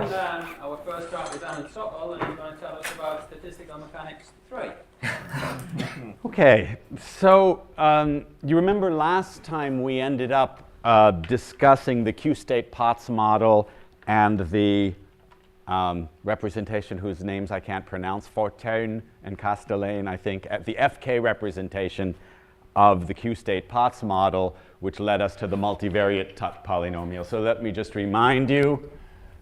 And our first talk is Alan Sokal, and he's going to tell us about Statistical Mechanics 3. Okay, so you remember last time we ended up discussing the Q-state Potts model and the representation whose names I can't pronounce, Fortuyn and Castellane, I think, the FK representation of the Q-state Potts model, which led us to the multivariate Tutt polynomial. So let me just remind you.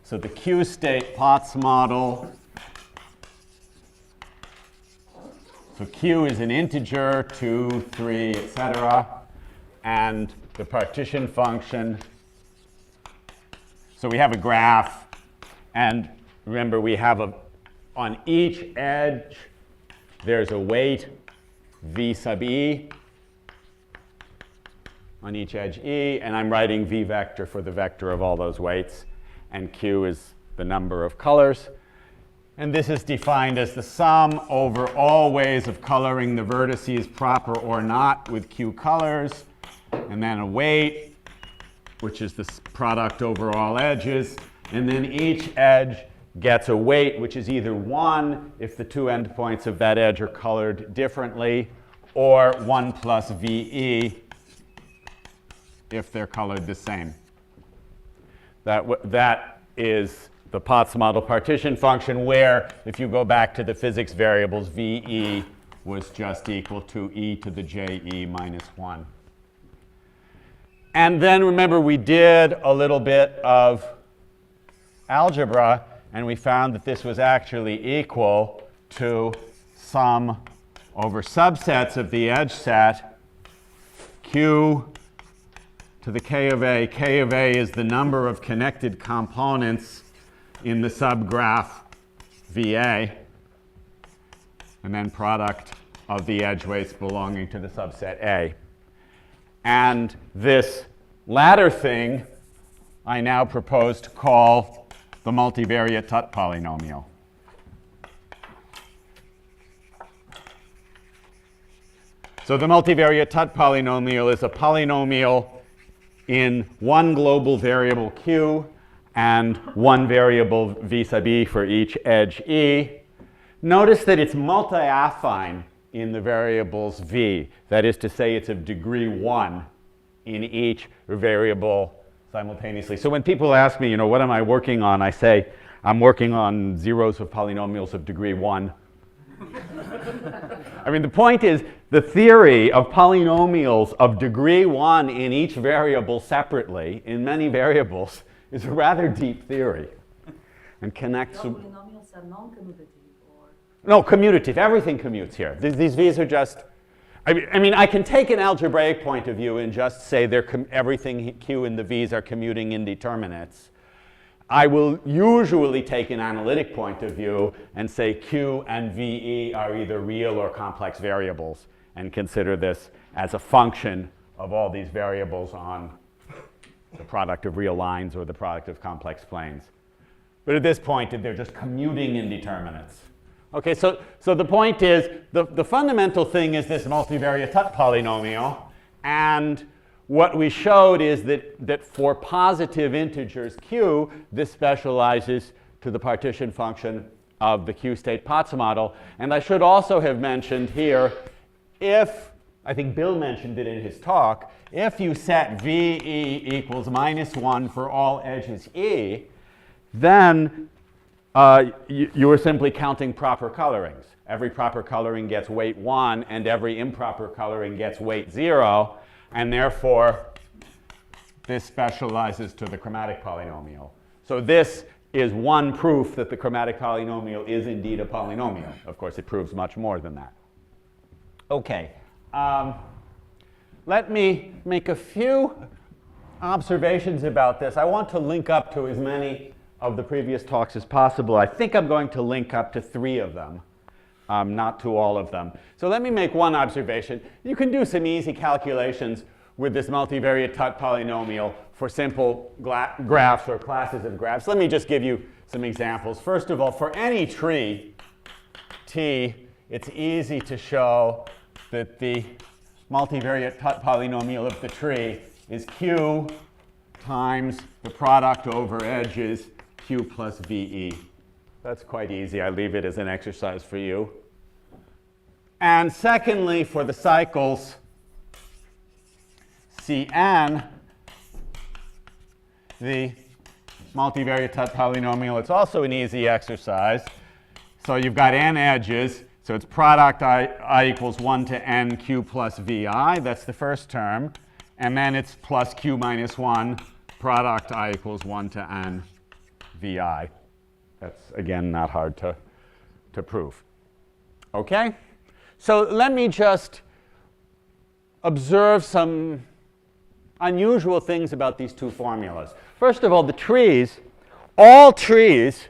So the Q-state Potts model, so Q is an integer, 2, 3, etc. And the partition function, so we have a graph, and remember we have on each edge there's a weight v sub e, on each edge e, and I'm writing v vector for the vector of all those weights, and q is the number of colors. And this is defined as the sum over all ways of coloring the vertices proper or not with q colors, and then a weight, which is the product over all edges, and then each edge gets a weight which is either 1 if the two endpoints of that edge are colored differently, or 1 plus VE if they're colored the same. That is the Potts model partition function, where if you go back to the physics variables, VE was just equal to e to the JE minus 1. And then remember we did a little bit of algebra, and we found that this was actually equal to sum over subsets of the edge set, Q to the K of A. K of A is the number of connected components in the subgraph VA, and then product of the edge weights belonging to the subset A. And this latter thing I now propose to call the multivariate Tutt polynomial. So the multivariate Tutt polynomial is a polynomial in one global variable q and one variable v sub e for each edge e. Notice that it's multi-affine in the variables v. That is to say, it's of degree 1 in each variable simultaneously. So when people ask me, what am I working on? I say, I'm working on zeros of polynomials of degree 1. I mean, the point is, the theory of polynomials of degree 1 in each variable separately, in many variables, is a rather deep theory and connects. No, polynomials are non-commutative, or? No, commutative. Everything commutes here. These v's are just. I mean, I can take an algebraic point of view and just say everything q and the v's are commuting indeterminates. I will usually take an analytic point of view and say q and ve are either real or complex variables, and consider this as a function of all these variables on the product of real lines or the product of complex planes. But at this point, they're just commuting indeterminates. Okay, so the point is, the fundamental thing is this multivariate Tutt polynomial, and what we showed is that for positive integers q, this specializes to the partition function of the Q-state Potts model. And I should also have mentioned here, if, I think Bill mentioned it in his talk, if you set VE equals -1 for all edges E, then you are simply counting proper colorings. Every proper coloring gets weight 1, and every improper coloring gets weight 0. And therefore, this specializes to the chromatic polynomial. So this is one proof that the chromatic polynomial is indeed a polynomial. Of course, it proves much more than that. Okay. Let me make a few observations about this. I want to link up to as many of the previous talks as possible. I think I'm going to link up to 3 of them. Not to all of them. So let me make one observation. You can do some easy calculations with this multivariate Tutt polynomial for simple graphs or classes of graphs. Let me just give you some examples. First of all, for any tree T, it's easy to show that the multivariate Tutt polynomial of the tree is q times the product over edges q plus VE. That's quite easy. I leave it as an exercise for you. And secondly, for the cycles Cn, the multivariate Tutt polynomial, it's also an easy exercise. So you've got n edges. So it's product I equals 1 to n q plus Vi. That's the first term. And then it's plus q minus 1, product I equals 1 to n Vi. That's, again, not hard to prove. OK? So let me just observe some unusual things about these two formulas. First of all, the trees, all trees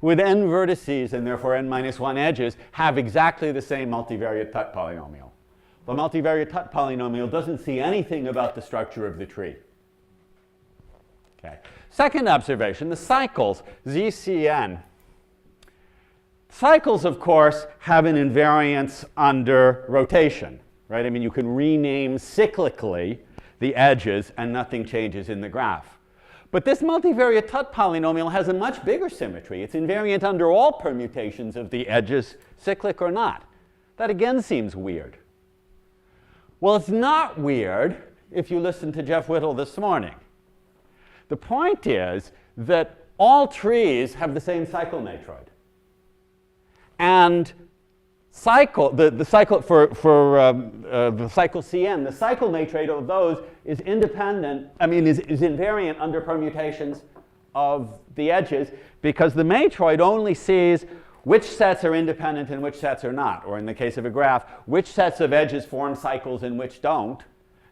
with n vertices and therefore n minus 1 edges have exactly the same multivariate Tutt polynomial. The multivariate Tutt polynomial doesn't see anything about the structure of the tree. Okay. Second observation, the cycles, ZCN. Cycles, of course, have an invariance under rotation, right? I mean, you can rename cyclically the edges and nothing changes in the graph. But this multivariate Tutt polynomial has a much bigger symmetry. It's invariant under all permutations of the edges, cyclic or not. That again seems weird. Well, it's not weird if you listen to Jeff Whittle this morning. The point is that all trees have the same cycle matroid. And the cycle for the cycle Cn, the cycle matrix of those is independent, is invariant under permutations of the edges, because the matroid only sees which sets are independent and which sets are not, or in the case of a graph, which sets of edges form cycles and which don't.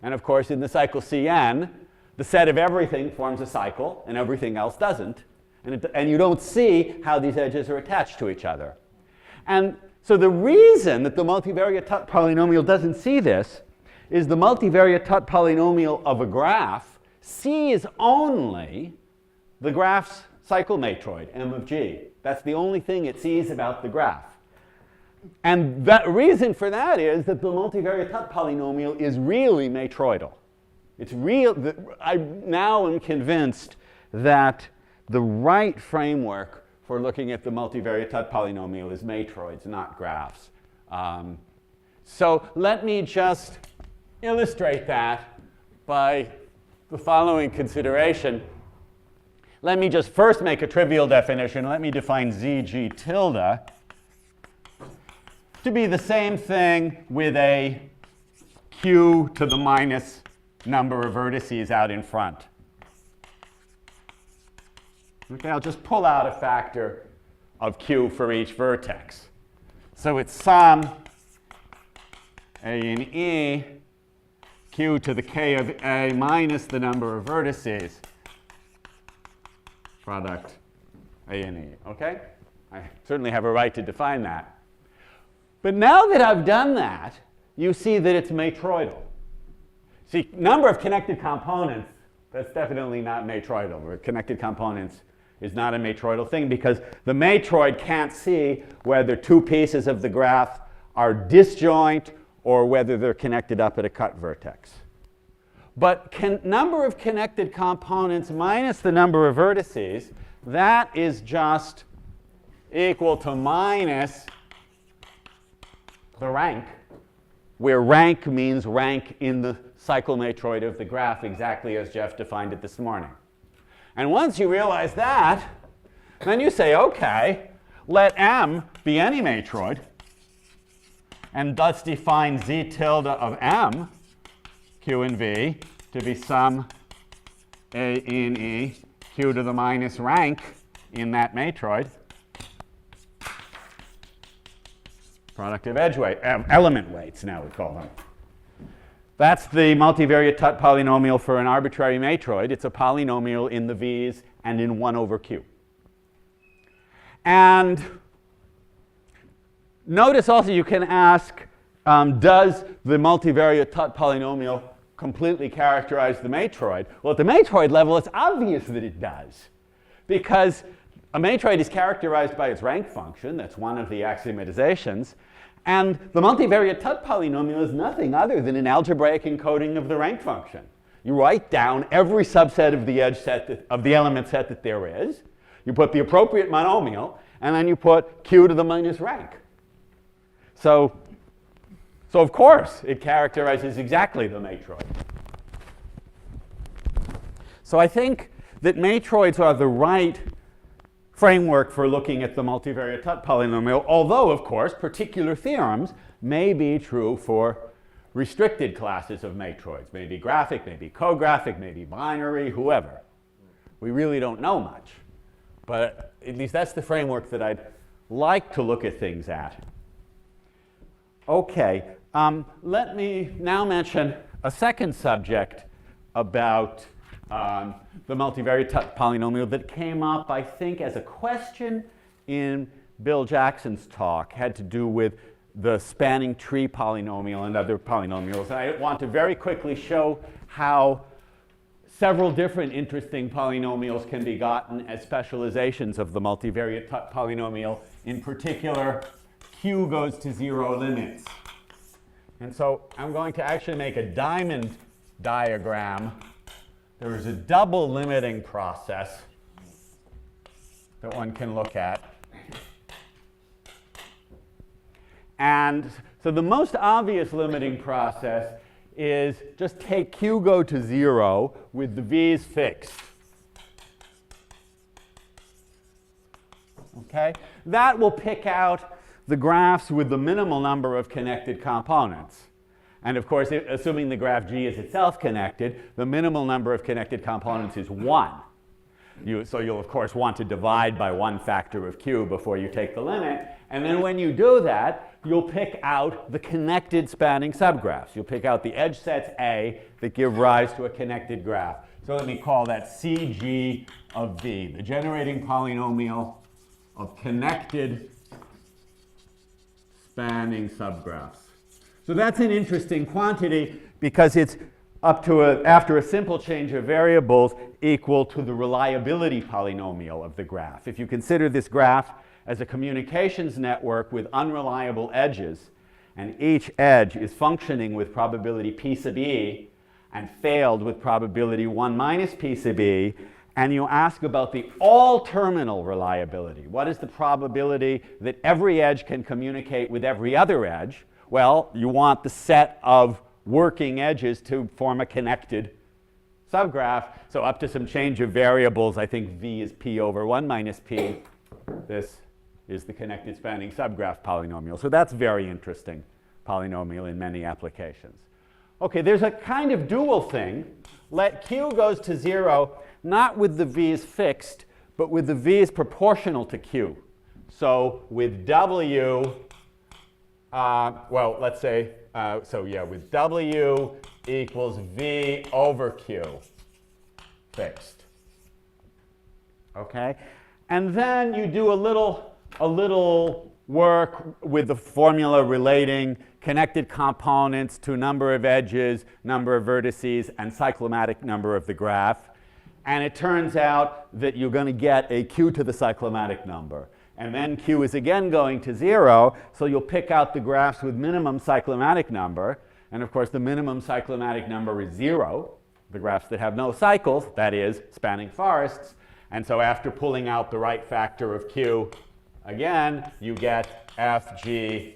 And of course, in the cycle Cn, the set of everything forms a cycle and everything else doesn't. And you don't see how these edges are attached to each other. And so the reason that the multivariate Tutt polynomial doesn't see this is the multivariate Tutt polynomial of a graph sees only the graph's cycle matroid, M of G. That's the only thing it sees about the graph. And the reason for that is that the multivariate Tutt polynomial is really matroidal. It's real. I now am convinced that the right framework for looking at the multivariate Tutt polynomial is matroids, not graphs. So let me just illustrate that by the following consideration. Let me just first make a trivial definition. Let me define ZG tilde to be the same thing with a q to the minus number of vertices out in front. Okay, I'll just pull out a factor of q for each vertex. So it's sum a in E, q to the k of a minus the number of vertices, product a in E. Okay? I certainly have a right to define that. But now that I've done that, you see that it's matroidal. See, number of connected components, that's definitely not matroidal. Connected components is not a matroidal thing because the matroid can't see whether two pieces of the graph are disjoint or whether they're connected up at a cut vertex. But number of connected components minus the number of vertices, that is just equal to minus the rank, where rank means rank in the cycle matroid of the graph, exactly as Jeff defined it this morning. And once you realize that, then you say, OK, let M be any matroid, and thus define Z tilde of M, Q and V, to be sum A in E, Q to the minus rank in that matroid, product of edge weight, element weights now we call them. That's the multivariate Tutt polynomial for an arbitrary matroid. It's a polynomial in the V's and in 1 over Q. And notice also you can ask, does the multivariate Tutt polynomial completely characterize the matroid? Well, at the matroid level, it's obvious that it does. Because a matroid is characterized by its rank function. That's one of the axiomatizations. And the multivariate Tutt polynomial is nothing other than an algebraic encoding of the rank function. You write down every subset of the edge set, of the element set that there is. You put the appropriate monomial, and then you put q to the minus rank. So of course, it characterizes exactly the matroid. So I think that matroids are the right framework for looking at the multivariate Tutt polynomial, although, of course, particular theorems may be true for restricted classes of matroids. Maybe graphic, maybe co-graphic, maybe binary, whoever. We really don't know much. But at least that's the framework that I'd like to look at things at. Okay, let me now mention a second subject about the multivariate Tutt polynomial that came up, I think, as a question in Bill Jackson's talk. Had to do with the spanning tree polynomial and other polynomials. And I want to very quickly show how several different interesting polynomials can be gotten as specializations of the multivariate Tutt polynomial. In particular, q goes to 0 limits. And so I'm going to actually make a diamond diagram. There is a double limiting process that one can look at. And so the most obvious limiting process is just take q go to 0 with the v's fixed. Okay? That will pick out the graphs with the minimal number of connected components. And of course, assuming the graph G is itself connected, the minimal number of connected components is 1. So you'll, of course, want to divide by one factor of q before you take the limit. And then when you do that, you'll pick out the connected spanning subgraphs. You'll pick out the edge sets A that give rise to a connected graph. So let me call that CG of V, the generating polynomial of connected spanning subgraphs. So that's an interesting quantity because it's up to after a simple change of variables equal to the reliability polynomial of the graph. If you consider this graph as a communications network with unreliable edges, and each edge is functioning with probability p sub e and failed with probability 1 minus p sub e, and you ask about the all-terminal reliability. What is the probability that every edge can communicate with every other edge? Well, you want the set of working edges to form a connected subgraph. So up to some change of variables, I think v is p over 1 minus p. This is the connected spanning subgraph polynomial. So that's very interesting polynomial in many applications. Okay, there's a kind of dual thing. Let q goes to 0, not with the v's fixed, but with the v's proportional to q. So with w, well, let's say, with w equals v over q fixed. Okay? And then you do a little work with the formula relating connected components to number of edges, number of vertices, and cyclomatic number of the graph. And it turns out that you're going to get a q to the cyclomatic number. And then q is again going to 0, so you'll pick out the graphs with minimum cyclomatic number. And of course, the minimum cyclomatic number is 0, the graphs that have no cycles, that is, spanning forests. And so after pulling out the right factor of q, again, you get fg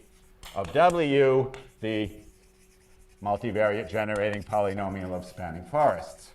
of w, the multivariate generating polynomial of spanning forests.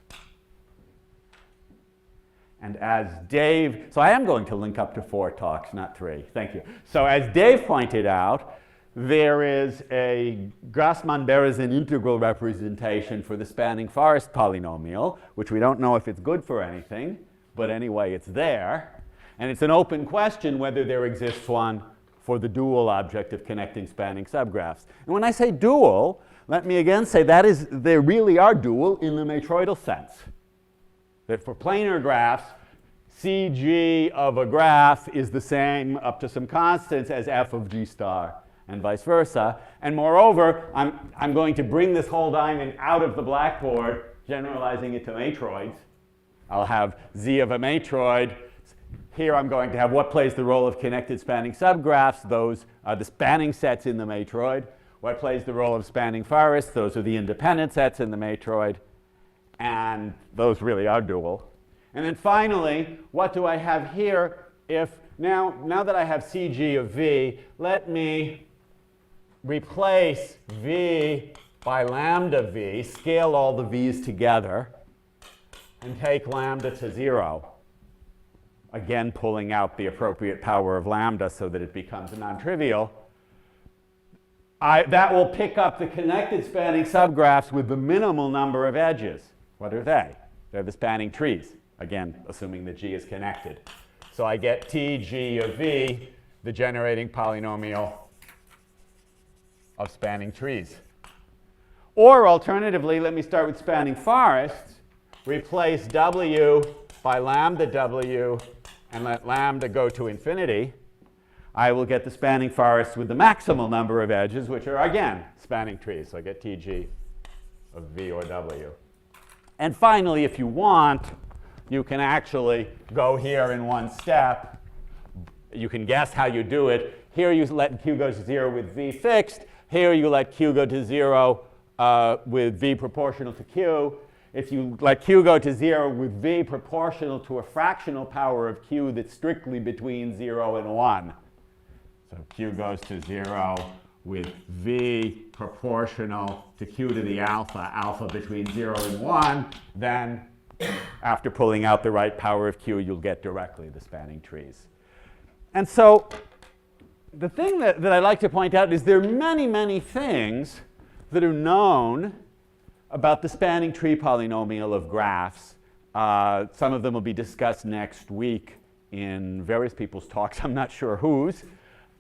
And as Dave, so I am going to link up to 4 talks, not 3. Thank you. So as Dave pointed out, there is a Grassmann-Berezin integral representation for the spanning forest polynomial, which we don't know if it's good for anything, but anyway, it's there. And it's an open question whether there exists one for the dual object of connecting spanning subgraphs. And when I say dual, let me again say that is, they really are dual in the matroidal sense. That for planar graphs, CG of a graph is the same up to some constants as f of g star, and vice versa. And moreover, I'm going to bring this whole diamond out of the blackboard, generalizing it to matroids. I'll have z of a matroid. Here I'm going to have what plays the role of connected spanning subgraphs. Those are the spanning sets in the matroid. What plays the role of spanning forests? Those are the independent sets in the matroid. And those really are dual. And then finally, what do I have here? If now that I have CG of V, let me replace V by lambda V, scale all the V's together, and take lambda to 0. Again, pulling out the appropriate power of lambda so that it becomes non-trivial. That will pick up the connected spanning subgraphs with the minimal number of edges. What are they? They're the spanning trees. Again, assuming that G is connected. So I get TG of V, the generating polynomial of spanning trees. Or alternatively, let me start with spanning forests, replace W by lambda W, and let lambda go to infinity. I will get the spanning forest with the maximal number of edges, which are, again, spanning trees. So I get TG of V or W. And finally, if you want, you can actually go here in one step. You can guess how you do it. Here you let Q go to 0 with V fixed. Here you let Q go to 0 with V proportional to Q. If you let Q go to 0 with V proportional to a fractional power of Q that's strictly between 0 and 1. So Q goes to 0 with V proportional to Q to the alpha, alpha between 0 and 1, then after pulling out the right power of Q, you'll get directly the spanning trees. And so the thing that I like to point out is there are many, many things that are known about the spanning tree polynomial of graphs. Some of them will be discussed next week in various people's talks. I'm not sure whose.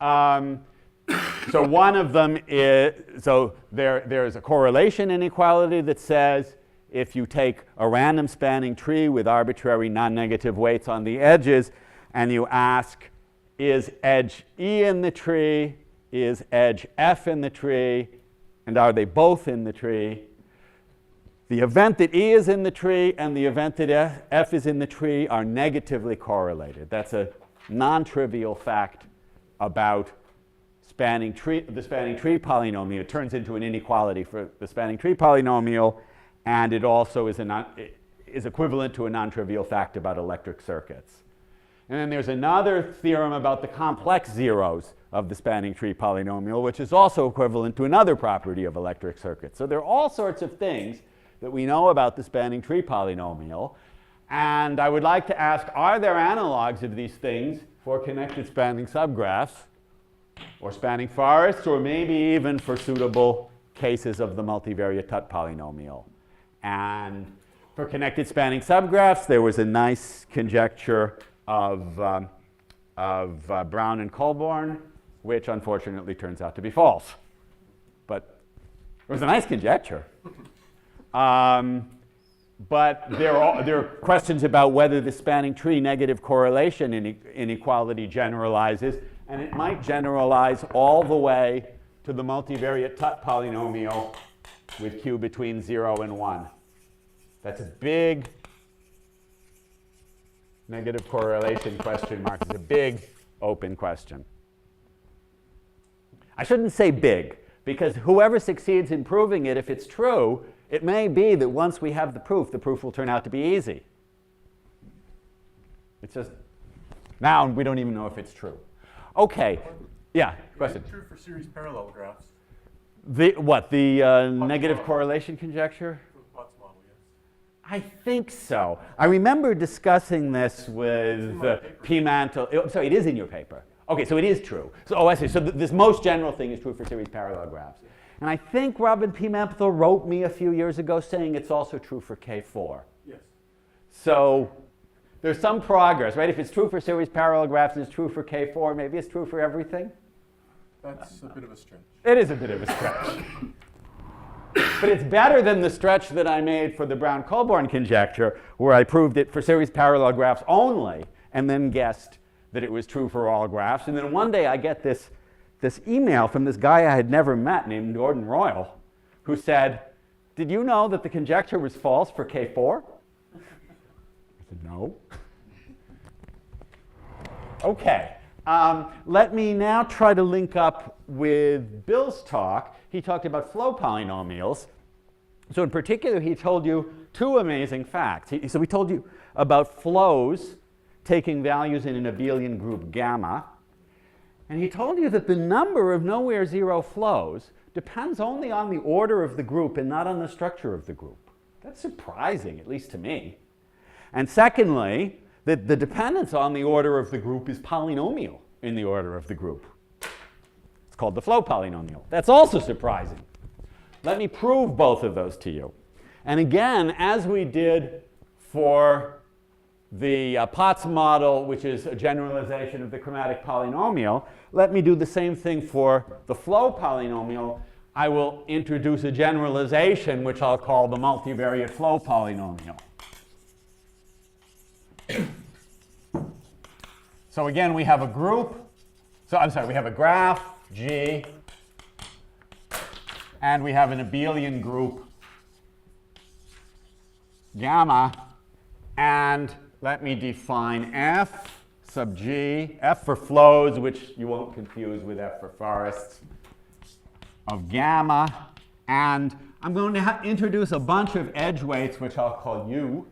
So one of them is, so there's a correlation inequality that says if you take a random spanning tree with arbitrary non-negative weights on the edges and you ask, is edge E in the tree, is edge F in the tree, and are they both in the tree? The event that E is in the tree and the event that F is in the tree are negatively correlated. That's a non-trivial fact about the spanning tree polynomial. It turns into an inequality for the spanning tree polynomial, and it also is equivalent to a non-trivial fact about electric circuits. And then there's another theorem about the complex zeros of the spanning tree polynomial, which is also equivalent to another property of electric circuits. So there are all sorts of things that we know about the spanning tree polynomial. And I would like to ask, are there analogs of these things for connected spanning subgraphs, or spanning forests, or maybe even for suitable cases of the multivariate Tutt polynomial? And for connected spanning subgraphs, there was a nice conjecture of Brown and Colborn, which unfortunately turns out to be false. But it was a nice conjecture. But there are questions about whether the spanning tree negative correlation inequality generalizes, and it might generalize all the way to the multivariate Tutt polynomial with Q between 0 and 1. That's a big negative correlation question mark. It's a big open question. I shouldn't say big, because whoever succeeds in proving it, if it's true, it may be that once we have the proof will turn out to be easy. It's just, now we don't even know if it's true. Okay, yeah, question. Is it true for series parallel graphs? The negative correlation conjecture? Potts model, yes. I think so. I remember discussing this with P. Mantle. Sorry, it is in your paper. Okay, so it is true. So, oh, I see. So this most general thing is true for series parallel graphs. And I think Robin P. Mantle wrote me a few years ago saying it's also true for K4. Yes. So there's some progress, right? If it's true for series parallel graphs and it's true for K4, maybe it's true for everything? That's a bit of a stretch. It is a bit of a stretch. But it's better than the stretch that I made for the Brown-Colborn conjecture, where I proved it for series parallel graphs only, and then guessed that it was true for all graphs. And then one day I get this email from this guy I had never met named Gordon Royal, who said, did you know that the conjecture was false for K4? I said, no. Okay. Let me now try to link up with Bill's talk. He talked about flow polynomials. So in particular, he told you two amazing facts. So he told you about flows taking values in an abelian group gamma. And he told you that the number of nowhere zero flows depends only on the order of the group and not on the structure of the group. That's surprising, at least to me. And secondly, that the dependence on the order of the group is polynomial in the order of the group. It's called the flow polynomial. That's also surprising. Let me prove both of those to you. And again, as we did for the Potts model, which is a generalization of the chromatic polynomial, let me do the same thing for the flow polynomial. I will introduce a generalization, which I'll call the multivariate flow polynomial. So again, we have a group. We have a graph, G, and we have an abelian group, gamma, and let me define F sub G, F for flows, which you won't confuse with F for forests, of gamma, and I'm going to introduce a bunch of edge weights, which I'll call U.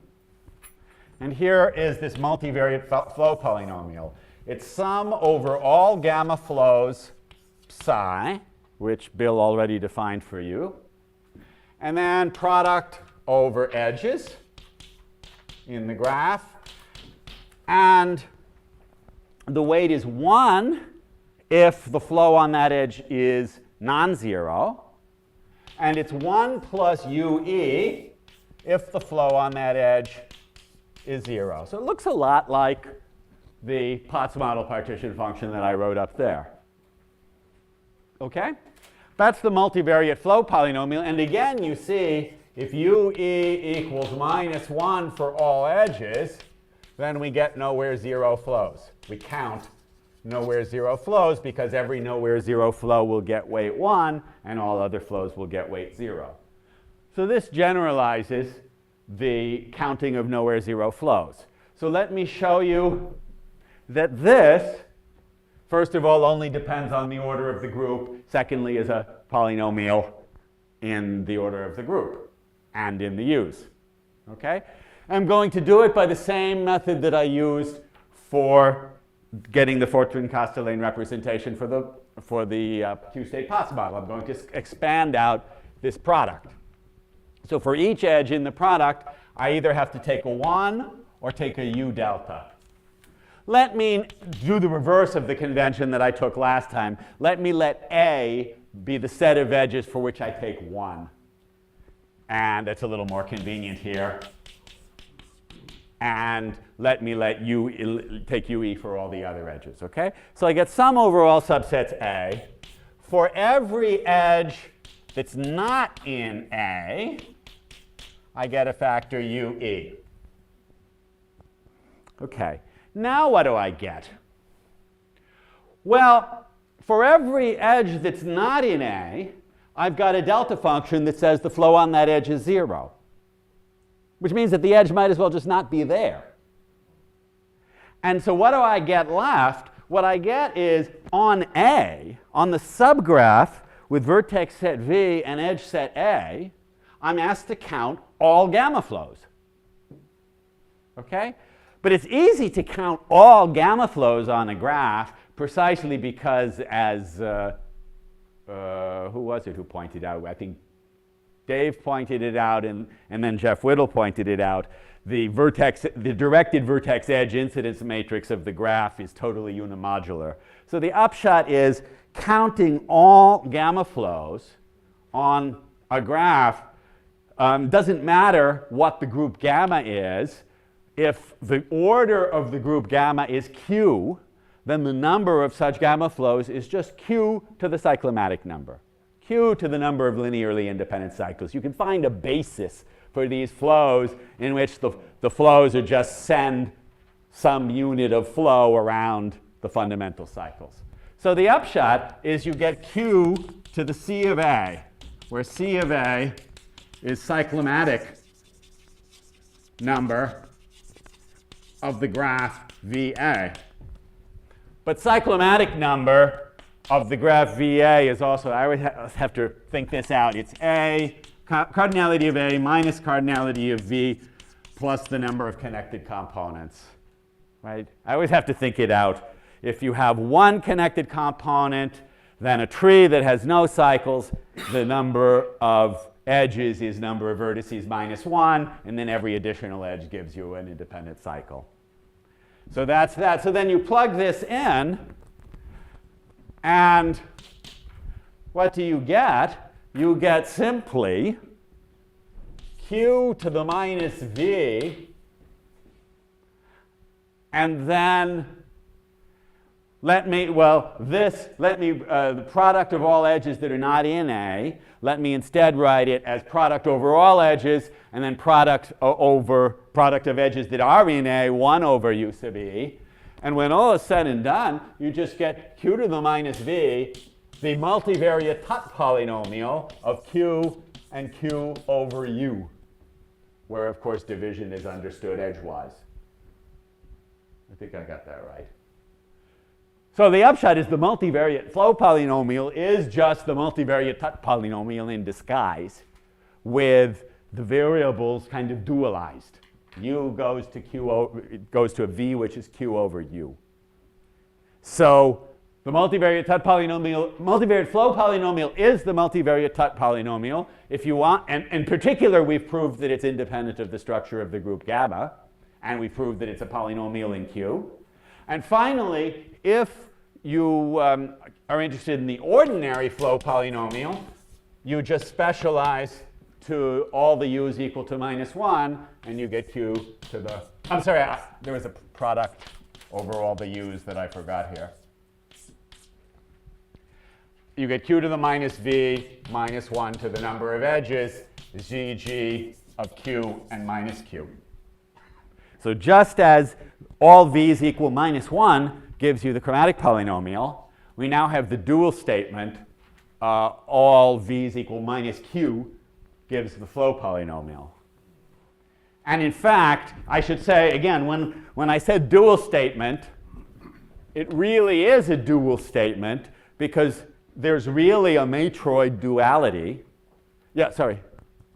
And here is this multivariate flow polynomial. It's sum over all gamma flows psi, which Bill already defined for you, and then product over edges in the graph. And the weight is 1 if the flow on that edge is non-zero, and it's 1 plus UE if the flow on that edge is 0. So it looks a lot like the Potts model partition function that I wrote up there. Okay? That's the multivariate flow polynomial. And again, you see, if UE equals -1 for all edges, then we get nowhere zero flows. We count nowhere zero flows because every nowhere zero flow will get weight 1 and all other flows will get weight 0. So this generalizes the counting of nowhere zero flows. So let me show you that this, first of all, only depends on the order of the group. Secondly, is a polynomial in the order of the group and in the U's. Okay? I'm going to do it by the same method that I used for getting the Fortune-Castellane representation for the two-state Potts model. I'm going to expand out this product. So for each edge in the product, I either have to take a 1 or take a U delta. Let me do the reverse of the convention that I took last time. Let A be the set of edges for which I take 1. And it's a little more convenient here. And let U take UE for all the other edges, okay? So I get sum over all subsets A. For every edge that's not in A, I get a factor UE. Okay, now what do I get? Well, for every edge that's not in A, I've got a delta function that says the flow on that edge is 0. Which means that the edge might as well just not be there. And so what do I get left? What I get is on A, on the subgraph with vertex set V and edge set A, I'm asked to count all gamma flows. Okay? But it's easy to count all gamma flows on a graph precisely because, as who was it who pointed out? I think Dave pointed it out, and then Jeff Whittle pointed it out. The directed vertex edge incidence matrix of the graph is totally unimodular. So the upshot is counting all gamma flows on a graph doesn't matter what the group gamma is. If the order of the group gamma is Q, then the number of such gamma flows is just Q to the cyclomatic number. Q to the number of linearly independent cycles. You can find a basis for these flows in which the flows are just send some unit of flow around the fundamental cycles. So the upshot is you get Q to the C of A, where C of A is cyclomatic number of the graph VA. But cyclomatic number of the graph VA is also, I would have to think this out. It's A cardinality of A minus cardinality of V plus the number of connected components, right? I always have to think it out. If you have one connected component, then a tree that has no cycles, the number of edges is number of vertices minus 1, and then every additional edge gives you an independent cycle. So that's that. So then you plug this in, and what do you get? You get simply q to the minus v, and then the product of all edges that are not in A, let me instead write it as product over all edges, and then product of edges that are in A, 1 over u sub E. And when all is said and done, you just get q to the minus v, the multivariate Tutt polynomial of q and q over u, where, of course, division is understood edgewise. I think I got that right. So the upshot is the multivariate flow polynomial is just the multivariate Tutt polynomial in disguise, with the variables kind of dualized. U goes to a v, which is q over u. So the multivariate Tutt polynomial, multivariate flow polynomial is the multivariate Tutt polynomial. If you want, and in particular, we've proved that it's independent of the structure of the group gamma, and we've proved that it's a polynomial in Q. And finally, if you are interested in the ordinary flow polynomial, you just specialize to all the u's equal to minus 1, and you get q to the, I'm sorry, there was a product over all the u's that I forgot here. You get q to the minus v minus 1 to the number of edges, gg of q and minus q. So just as all v's equal minus 1 gives you the chromatic polynomial, we now have the dual statement, all v's equal minus q gives the flow polynomial. And in fact, I should say, again, when I said dual statement, it really is a dual statement because there's really a matroid duality. Yeah, sorry.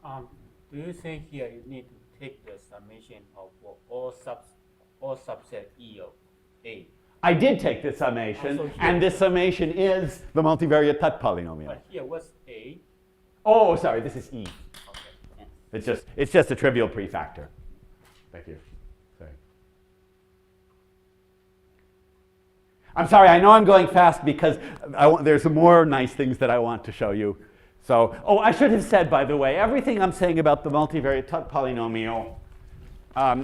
Do you think here you need to take the summation of all subset E of A? I did take this summation, Also and this summation is the multivariate Tutt polynomial. But here, what's A? Oh, sorry, this is E. Okay. It's just a trivial prefactor. Thank you. Sorry. I'm sorry, I know I'm going fast because there's some more nice things that I want to show you. So, I should have said, by the way, everything I'm saying about the multivariate Tutt polynomial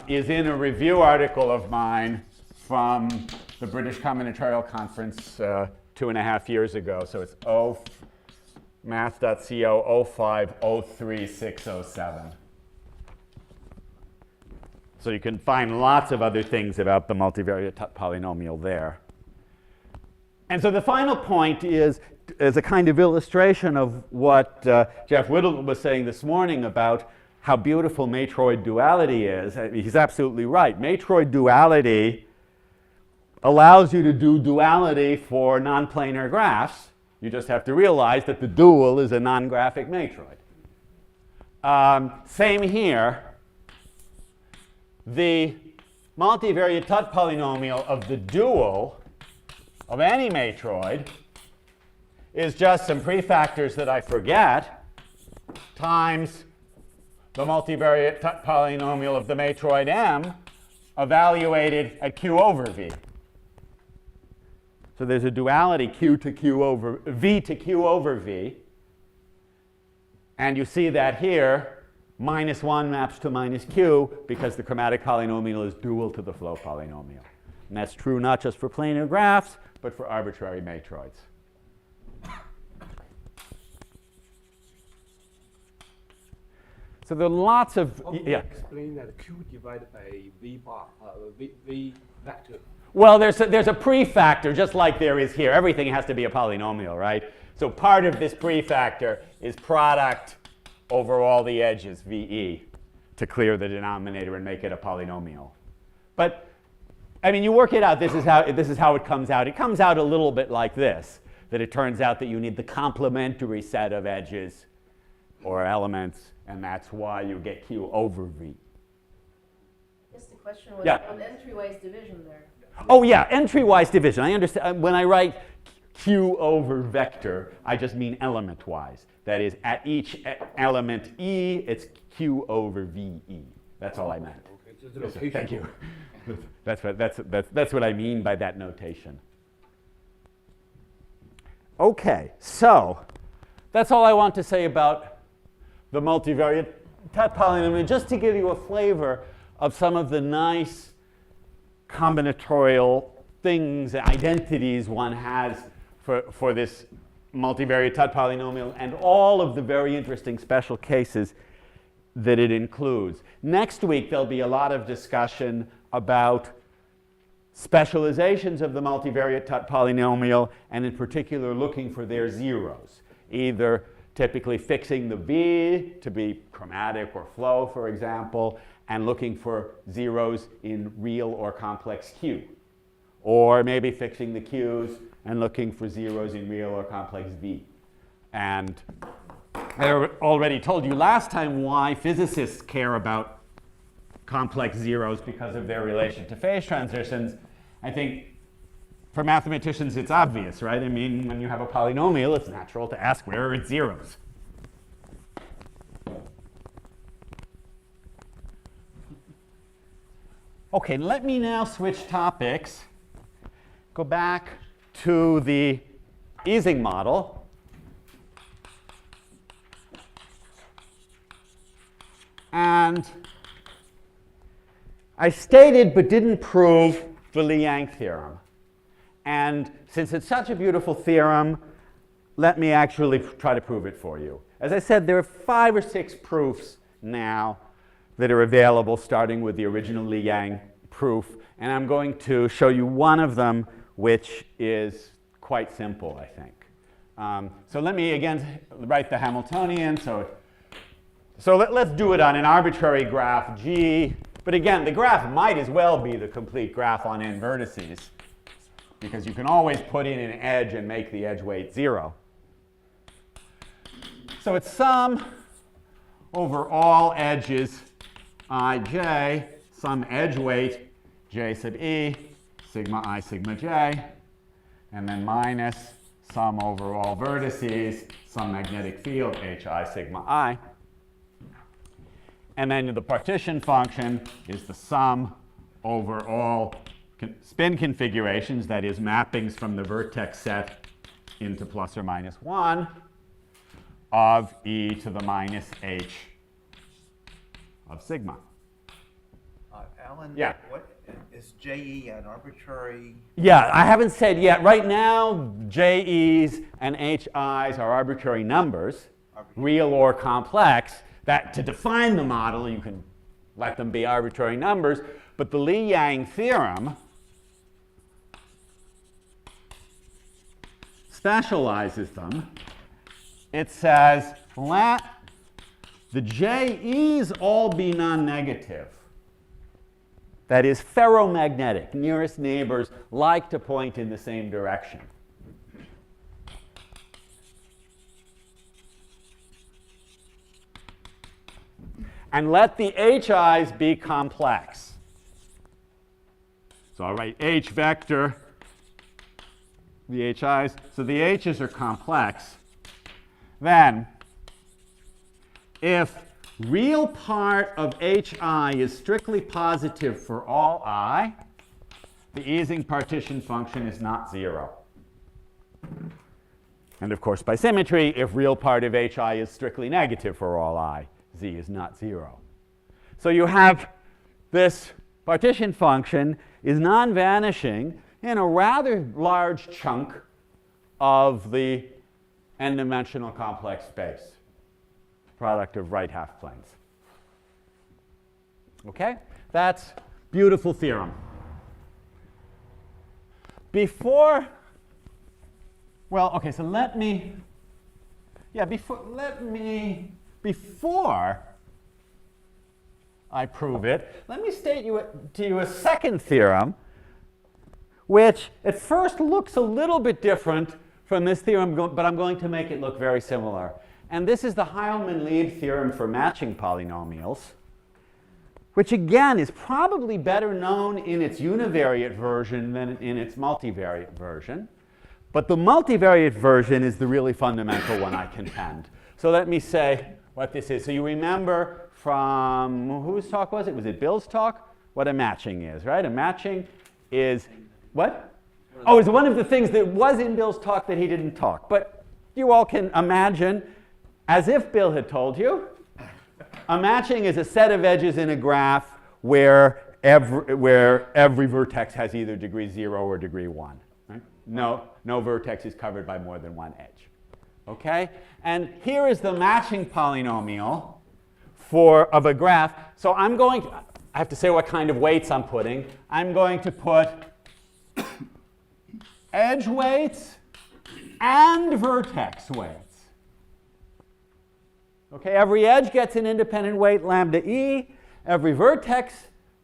is in a review article of mine from the British Combinatorial Conference 2.5 years ago. So it's math.co 0503-607. So you can find lots of other things about the multivariate Tutt polynomial there. And so the final point is as a kind of illustration of what Jeff Whittle was saying this morning about how beautiful matroid duality is. He's absolutely right. Matroid duality allows you to do duality for non-planar graphs. You just have to realize that the dual is a non-graphic matroid. Same here. The multivariate Tutt polynomial of the dual of any matroid is just some prefactors that I forget times the multivariate Tutt polynomial of the matroid M evaluated at Q over V. So there's a duality Q to Q over V to Q over V. And you see that here, minus 1 maps to minus Q because the chromatic polynomial is dual to the flow polynomial. And that's true not just for planar graphs, but for arbitrary matroids. So there are lots of, yeah. Explain that Q divided by V bar, V vector. Well, there's a prefactor, just like there is here. Everything has to be a polynomial, right? So part of this prefactor is product over all the edges, VE, to clear the denominator and make it a polynomial. But, I mean, you work it out. This is how it comes out. It comes out a little bit like this, that it turns out that you need the complementary set of edges or elements, and that's why you get Q over V. Yes, the question was Yeah. on entry-wise division there. Oh yeah, entry-wise division. I understand. When I write Q over vector, I just mean element-wise. That is, at each element E, it's Q over VE. That's all I meant. Okay, so the notation. Thank you. That's what I mean by that notation. Okay, so that's all I want to say about the multivariate Tet polynomial, just to give you a flavor of some of the nice combinatorial things, identities one has for this multivariate Tet polynomial, and all of the very interesting special cases that it includes. Next week, there'll be a lot of discussion about specializations of the multivariate Tet polynomial, and in particular looking for their zeros, either typically fixing the V to be chromatic or flow, for example, and looking for zeros in real or complex Q, or maybe fixing the Q's and looking for zeros in real or complex V. And I already told you last time why physicists care about complex zeros because of their relation to phase transitions. I think for mathematicians it's obvious, right? I mean, when you have a polynomial, it's natural to ask where are its zeros. Okay, let me now switch topics. Go back to the Ising model. And I stated but didn't prove the Li-Yang theorem. And since it's such a beautiful theorem, let me actually try to prove it for you. As I said, there are 5 or 6 proofs now that are available, starting with the original Li-Yang proof. And I'm going to show you one of them, which is quite simple, I think. So let me again write the Hamiltonian. So let's do it on an arbitrary graph G. But again, the graph might as well be the complete graph on n vertices, because you can always put in an edge and make the edge weight 0. So it's sum over all edges ij, sum edge weight j sub e, sigma I sigma j, and then minus sum over all vertices, sum magnetic field hi sigma I. And then the partition function is the sum over all spin configurations, that is, mappings from the vertex set into plus or minus 1 of e to the minus h of sigma. Alan, Yeah. what is JE an arbitrary? Yeah, I haven't said yet. Right now, JEs and HIs are arbitrary numbers, real or complex. That to define the model, you can let them be arbitrary numbers. But the Li-Yang theorem specializes them. It says let the JEs all be non-negative. That is, ferromagnetic. Nearest neighbors like to point in the same direction. And let the HIs be complex. So I'll write H vector, the HIs. So the H's are complex. Then, if real part of HI is strictly positive for all I, the Ising partition function is not 0. And of course, by symmetry, if real part of HI is strictly negative for all I, Z is not 0. So you have this partition function is non-vanishing in a rather large chunk of the n-dimensional complex space, product of right half planes. Okay? That's beautiful theorem. Before I prove it, let me state to you a second theorem, which at first looks a little bit different from this theorem, but I'm going to make it look very similar. And this is the Heilmann-Lieb theorem for matching polynomials, which again is probably better known in its univariate version than in its multivariate version. But the multivariate version is the really fundamental one, I contend. So let me say what this is. So you remember from whose talk was it? Was it Bill's talk? What a matching is, right? A matching is what? Oh, it's one of the things that was in Bill's talk that he didn't talk. But you all can imagine, as if Bill had told you, a matching is a set of edges in a graph where every vertex has either degree 0 or degree 1. Right? No vertex is covered by more than one edge. Okay? And here is the matching polynomial of a graph. So I have to say what kind of weights I'm putting. I'm going to put edge weights and vertex weights. Okay, every edge gets an independent weight lambda e. Every vertex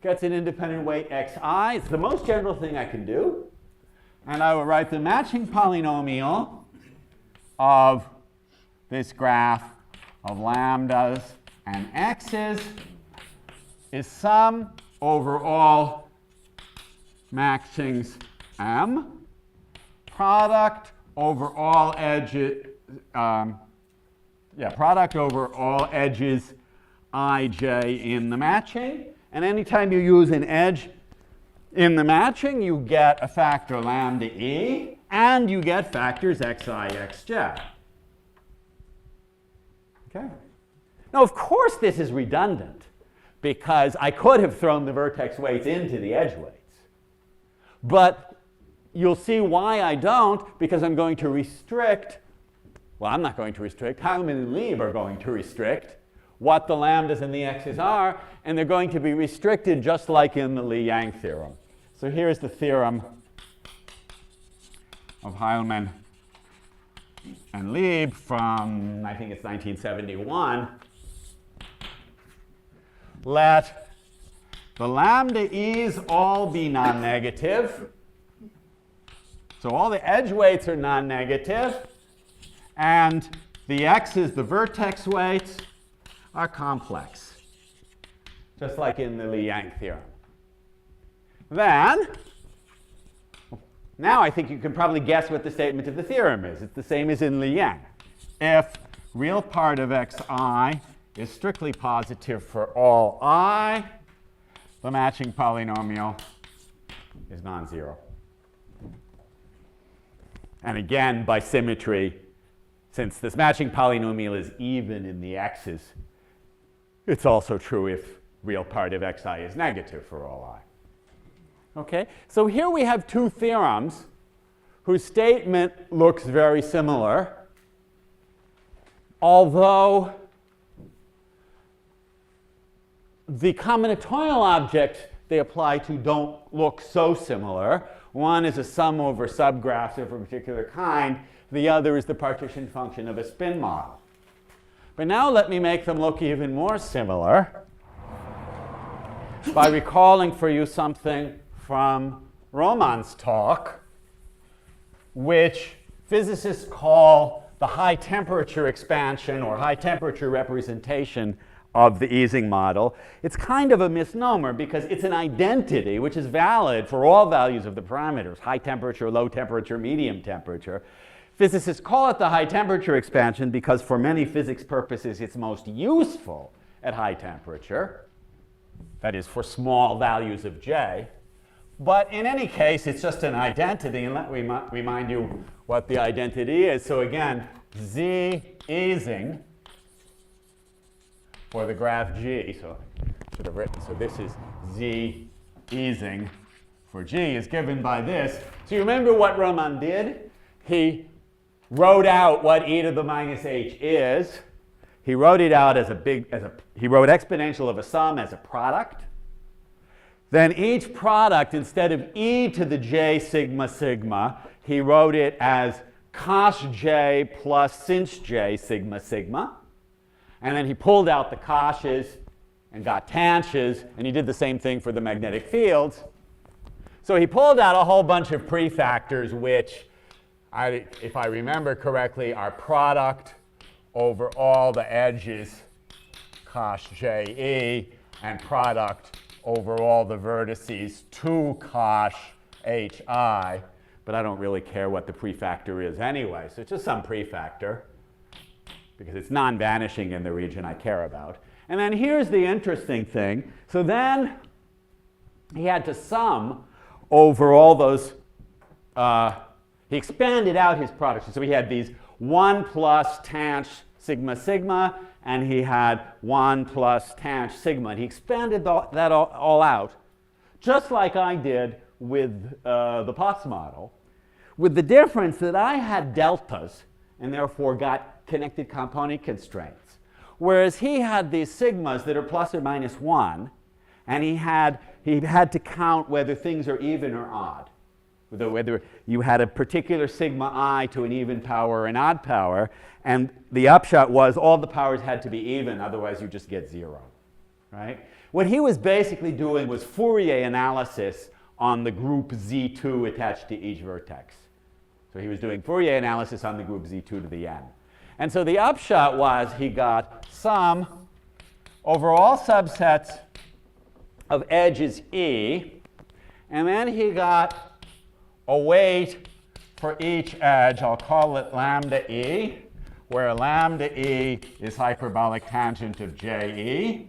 gets an independent weight xi. It's the most general thing I can do. And I will write the matching polynomial of this graph of lambdas and x's is sum over all matchings m, product over all edges, product over all edges ij in the matching. And anytime you use an edge in the matching, you get a factor lambda e, and you get factors xi, xj. Okay? Now, of course, this is redundant, because I could have thrown the vertex weights into the edge weights. But you'll see why I don't, because I'm going to restrict. Well, I'm not going to restrict. Heilmann and Lieb are going to restrict what the lambdas and the x's are, and they're going to be restricted just like in the Li-Yang theorem. So here's the theorem of Heilmann and Lieb from, I think it's 1971. Let the lambda e's all be non-negative. So all the edge weights are non-negative. And the x's, the vertex weights, are complex, just like in the Li-Yang theorem. Then, now I think you can probably guess what the statement of the theorem is. It's the same as in Li-Yang. If real part of xi is strictly positive for all I, the matching polynomial is non-zero. And again, by symmetry, since this matching polynomial is even in the x's, it's also true if real part of xi is negative for all I. Okay? So here we have two theorems whose statement looks very similar, although the combinatorial objects they apply to don't look so similar. One is a sum over subgraphs of a particular kind. The other is the partition function of a spin model. But now let me make them look even more similar by recalling for you something from Roman's talk, which physicists call the high temperature expansion or high temperature representation of the Ising model. It's kind of a misnomer because it's an identity which is valid for all values of the parameters, high temperature, low temperature, medium temperature. Physicists call it the high temperature expansion because for many physics purposes it's most useful at high temperature, that is for small values of J. But in any case, it's just an identity, and let me remind you what the identity is. So again, Z Ising for the graph G, so I should have written, so this is Z Ising for G is given by this. So you remember what Roman did? He wrote out what e to the minus h is. He wrote it out as he wrote exponential of a sum as a product. Then each product, instead of e to the j sigma sigma, he wrote it as cos j plus sinh j sigma sigma. And then he pulled out the cos's and got tanches, and he did the same thing for the magnetic fields. So he pulled out a whole bunch of prefactors which, if I remember correctly, are product over all the edges cosh je, and product over all the vertices 2 cosh hi. But I don't really care what the prefactor is anyway, so it's just some prefactor, because it's non-vanishing in the region I care about. And then here's the interesting thing. So then he had to sum over all those, he expanded out his products. So he had these 1 plus tanh sigma sigma, and he had 1 plus tanh sigma. And he expanded that all out, just like I did with the Potts model, with the difference that I had deltas, and therefore got connected component constraints. Whereas he had these sigmas that are plus or minus 1, and he had to count whether things are even or odd. Whether you had a particular sigma I to an even power or an odd power, and the upshot was all the powers had to be even, otherwise you just get 0. Right? What he was basically doing was Fourier analysis on the group Z2 attached to each vertex. So he was doing Fourier analysis on the group Z2 to the n. And so the upshot was he got sum over all subsets of edges E, and then he got a weight for each edge. I'll call it lambda E, where lambda E is hyperbolic tangent of JE.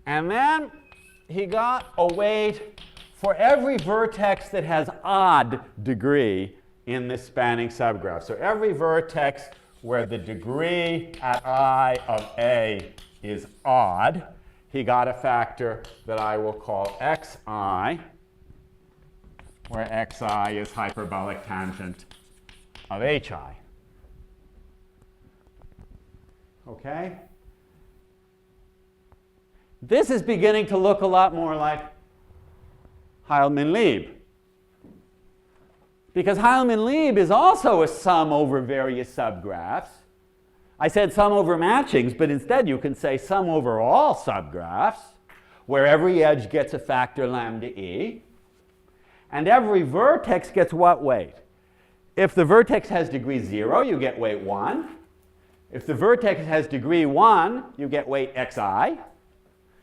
And then he got a weight for every vertex that has odd degree in this spanning subgraph. So every vertex where the degree at I of A is odd, he got a factor that I will call xi, where xi is hyperbolic tangent of hi. Okay? This is beginning to look a lot more like Heilmann-Lieb. Because Heilmann-Lieb is also a sum over various subgraphs. I said sum over matchings, but instead you can say sum over all subgraphs, where every edge gets a factor lambda E, and every vertex gets what weight? If the vertex has degree 0, you get weight 1. If the vertex has degree 1, you get weight xi.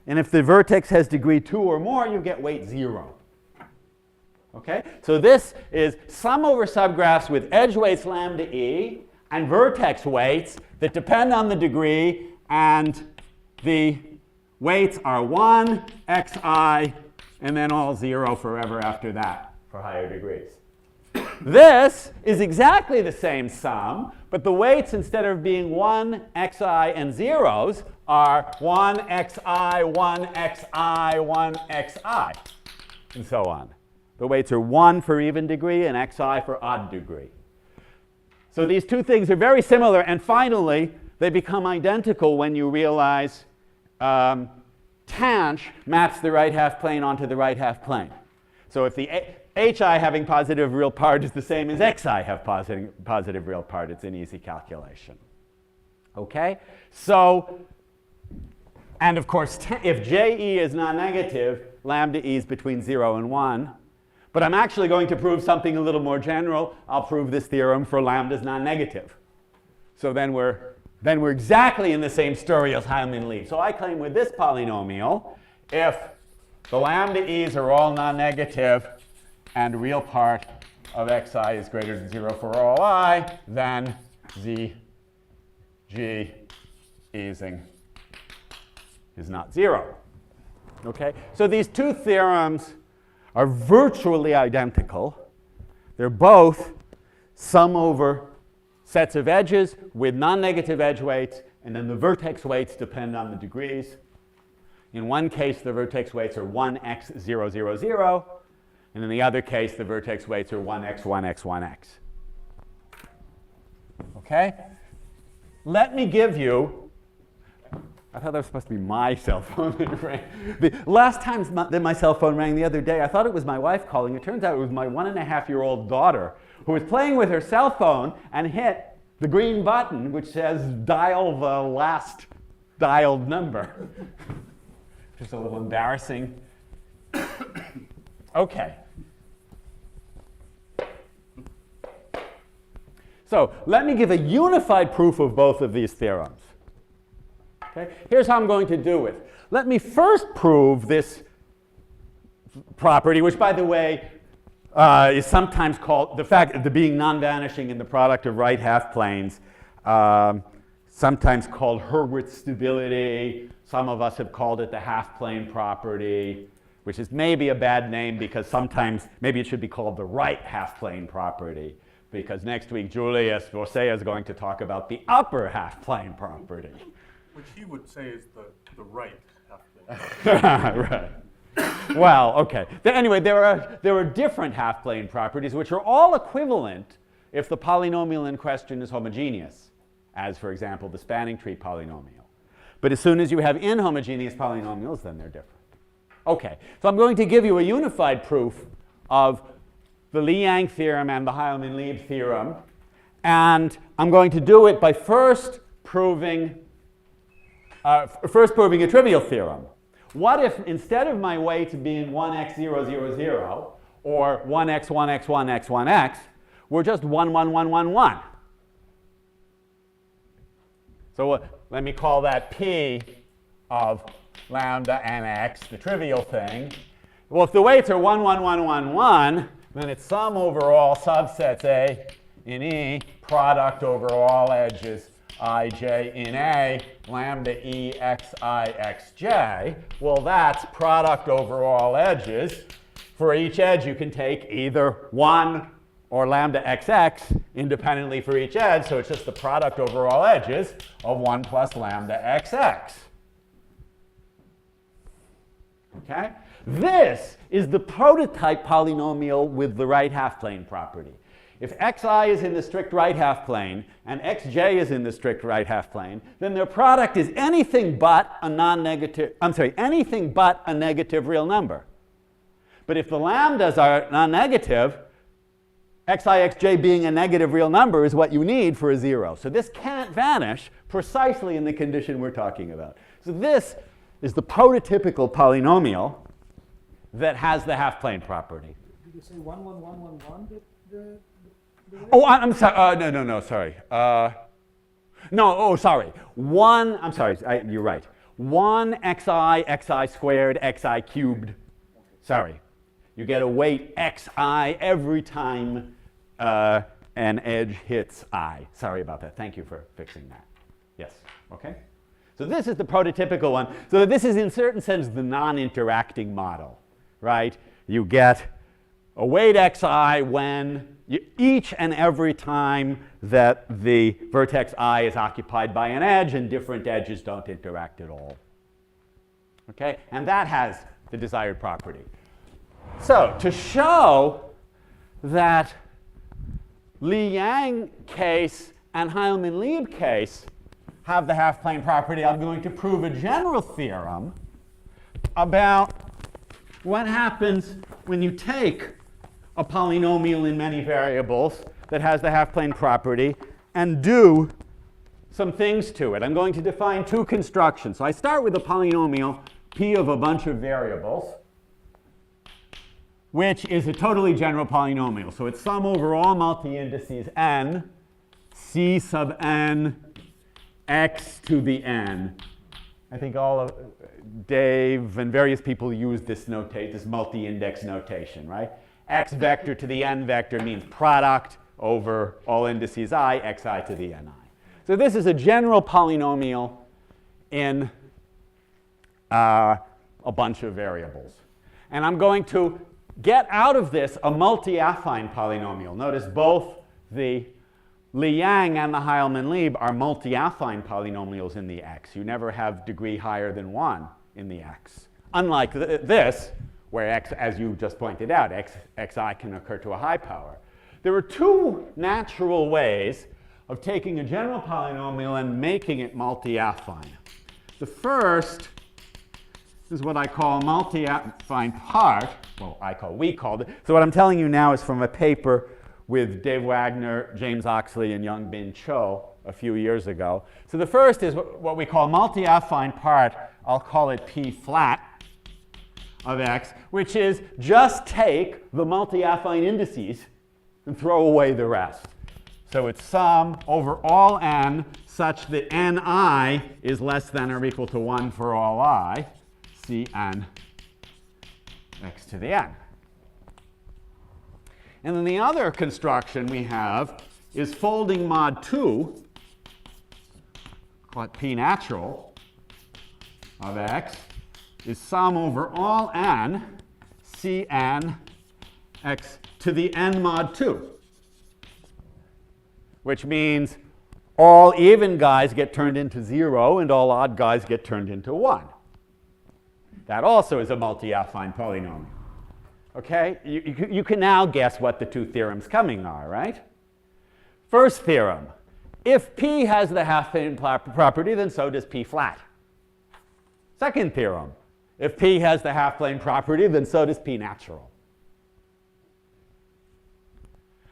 And if the vertex has degree 2 or more, you get weight 0. Okay? So this is sum over subgraphs with edge weights lambda E and vertex weights that depend on the degree, and the weights are 1, xi, and then all 0 forever after that for higher degrees. This is exactly the same sum, but the weights, instead of being 1, xi, and zeros, are 1, xi, 1, xi, 1, xi, and so on. The weights are 1 for even degree and xi for odd degree. So these two things are very similar, and finally, they become identical when you realize tanh maps the right half plane onto the right half plane. So if the hi having positive real part is the same as xi have positive real part, it's an easy calculation. Okay? So, and of course, if je is non-negative, lambda e is between 0 and 1. But I'm actually going to prove something a little more general. I'll prove this theorem for lambdas non-negative. So then we're exactly in the same story as Heilmann-Lieb. So I claim with this polynomial, if the lambda e's are all non-negative and real part of xi is greater than 0 for all I, then z g easing is not 0. Okay? So these two theorems are virtually identical. They're both sum over sets of edges with non-negative edge weights, and then the vertex weights depend on the degrees. In one case, the vertex weights are 1x, 0, 0, 0. And in the other case, the vertex weights are 1x, 1x, 1x. Okay? Let me give you, I thought that was supposed to be my cell phone that rang. The last time that my cell phone rang the other day, I thought it was my wife calling. It turns out it was my 1.5-year-old daughter who was playing with her cell phone and hit the green button which says dial the last dialed number. Just a little embarrassing. Okay. So let me give a unified proof of both of these theorems. Okay? Here's how I'm going to do it. Let me first prove this property, which, by the way, is sometimes called the fact of the being non-vanishing in the product of right half planes, sometimes called Hurwitz stability. Some of us have called it the half plane property, which is maybe a bad name because sometimes maybe it should be called the right half plane property, because next week Julius Vorsea is going to talk about the upper half plane property. Which he would say is the right half plane. Right. Well, okay. Anyway, there are different half plane properties which are all equivalent if the polynomial in question is homogeneous, as for example the spanning tree polynomial. But as soon as you have inhomogeneous polynomials, then they're different. Okay, so I'm going to give you a unified proof of the Li-Yang theorem and the Heilmann-Lieb theorem, and I'm going to do it by first proving a trivial theorem. What if instead of my weights being 1x, 0, 0, 0, or 1x, 1x, 1x, 1x, we're just 1, 1, 1, 1, 1? So let me call that P of lambda and x, the trivial thing. Well, if the weights are 1, 1, 1, 1, 1, then it's sum over all subsets A in E, product over all edges ij in A, lambda E xi xj. Well, that's product over all edges. For each edge, you can take either 1 or lambda xx independently for each edge, so it's just the product over all edges of 1 plus lambda xx. Okay? This is the prototype polynomial with the right half plane property. If xi is in the strict right half plane and xj is in the strict right half plane, then their product is anything but a anything but a negative real number. But if the lambdas are non-negative, xi xj being a negative real number is what you need for a 0. So this can't vanish precisely in the condition we're talking about. So this is the prototypical polynomial that has the half plane property. Did you say 1, 1, 1, 1, 1? Oh, I'm sorry. No, sorry. Sorry. You're right. 1 xi squared, xi cubed. Sorry. You get a weight xi every time an edge hits I. Sorry about that. Thank you for fixing that. Yes. Okay? So this is the prototypical one. So this is in certain sense the non-interacting model, right? You get a weight xi when each and every time that the vertex I is occupied by an edge and different edges don't interact at all. Okay? And that has the desired property. So to show that Li-Yang case and Heilmann-Lieb case have the half-plane property, I'm going to prove a general theorem about what happens when you take a polynomial in many variables that has the half-plane property and do some things to it. I'm going to define two constructions. So I start with a polynomial p of a bunch of variables, which is a totally general polynomial. So it's sum over all multi-indices n, c sub n, x to the n. I think all of Dave and various people use this multi-index notation, right? X vector to the n vector means product over all indices I, xi to the ni. So this is a general polynomial in a bunch of variables. And I'm going to get out of this a multi-affine polynomial. Notice both the Li-Yang and the Heilmann-Lieb are multi-affine polynomials in the x. You never have degree higher than 1 in the x. Unlike this, where x, as you just pointed out, xi can occur to a high power. There are two natural ways of taking a general polynomial and making it multi-affine. The first is what I call multi-affine part. Well, we called it. So what I'm telling you now is from a paper with Dave Wagner, James Oxley, and Young-Bin Cho a few years ago. So the first is what we call multi-affine part. I'll call it P flat of x, which is just take the multi-affine indices and throw away the rest. So it's sum over all n such that ni is less than or equal to 1 for all I, Cn x to the n. And then the other construction we have is folding mod 2, call it p natural, of x, is sum over all n Cn x to the n mod 2. Which means all even guys get turned into 0 and all odd guys get turned into 1. That also is a multi-affine polynomial. Okay? You can now guess what the two theorems coming are, right? First theorem, if P has the half-plane property, then so does P flat. Second theorem, if P has the half-plane property, then so does P natural.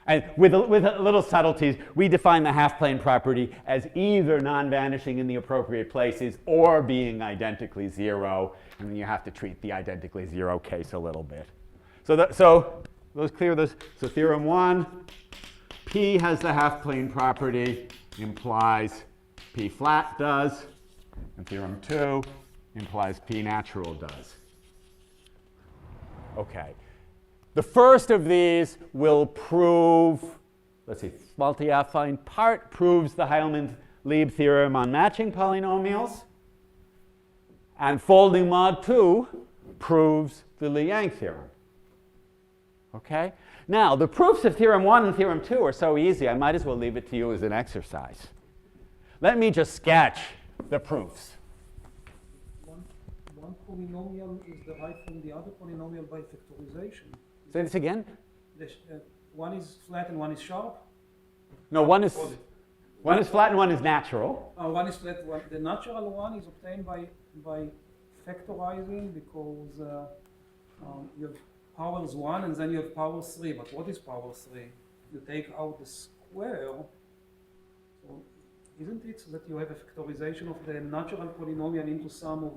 And with a little subtleties, we define the half-plane property as either non-vanishing in the appropriate places or being identically 0. And then you have to treat the identically 0 case a little bit. So those clear those. So theorem 1, P has the half-plane property implies P flat does. And theorem 2 implies P natural does. Okay. The first of these will prove, let's see, multi-affine part proves the Heilmann-Lieb theorem on matching polynomials. And folding mod 2 proves the Li-Yang theorem. Okay? Now, the proofs of theorem 1 and theorem 2 are so easy, I might as well leave it to you as an exercise. Let me just sketch the proofs. One polynomial is derived from the other polynomial by factorization. Say this again? One is flat and one is sharp. No, one is flat and one is natural. One is flat. The natural one is obtained by factorizing because you have powers 1 and then you have power 3. But what is power 3? You take out the square. So isn't it that you have a factorization of the natural polynomial into some of